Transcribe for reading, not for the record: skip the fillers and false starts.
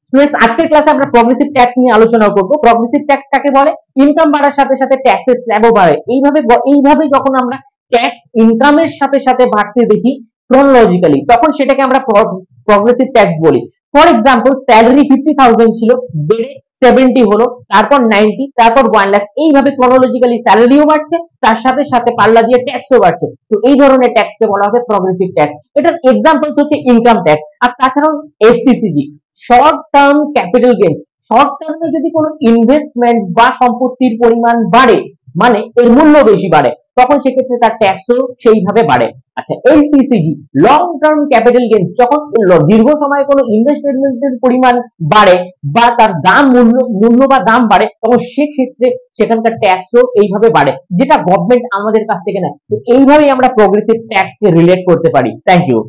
Students, আজকের ক্লাসে আমরা প্রগ্রেসিভ ট্যাক্স নিয়ে আলোচনা করব। প্রগ্রেসিভ ট্যাক্স কাকে বলে? ইনকাম বাড়ার সাথে সাথে ট্যাক্সের স্ল্যাবও বাড়ে। এইভাবে যখন আমরা ট্যাক্স ইনকামের সাথে সাথে বাড়তে দেখি ক্রোনোলজিক্যালি, তখন সেটাকে আমরা প্রগ্রেসিভ ট্যাক্স বলি। ফর এক্সাম্পল, স্যালারি 50,000 ছিল, বেড়ে 70 হলো, তারপর 90, তারপর 1 লাখ। এইভাবে ক্রোনোলজিক্যালি স্যালারিও বাড়ছে, তার সাথে সাথে পাল্লা দিয়ে ট্যাক্সও বাড়ছে। তো এই ধরনের ট্যাক্সকে বলা হবে প্রগ্রেসিভ ট্যাক্স। এটার এক্সাম্পলস হচ্ছে ইনকাম ট্যাক্স, আর তাছাড়াও এসটিসিজি, short term capital gains. Short টার্মে যদি কোনো ইনভেস্টমেন্ট বা সম্পত্তির পরিমাণ বাড়ে, মানে এর মূল্য বেশি বাড়ে, তখন সেক্ষেত্রে তার ট্যাক্সও সেইভাবে বাড়ে। আচ্ছা, LTCG, long term capital gains, যখন দীর্ঘ সময়ে কোনো ইনভেস্টমেন্টের পরিমাণ বাড়ে বা তার মূল্য বা দাম বাড়ে, তখন সেক্ষেত্রে সেখানকার ট্যাক্সও এইভাবে বাড়ে, যেটা গভর্নমেন্ট আমাদের কাছ থেকে নেয়। তো এইভাবেই আমরা প্রগ্রেসিভ ট্যাক্সকে রিলেট করতে পারি। Thank you.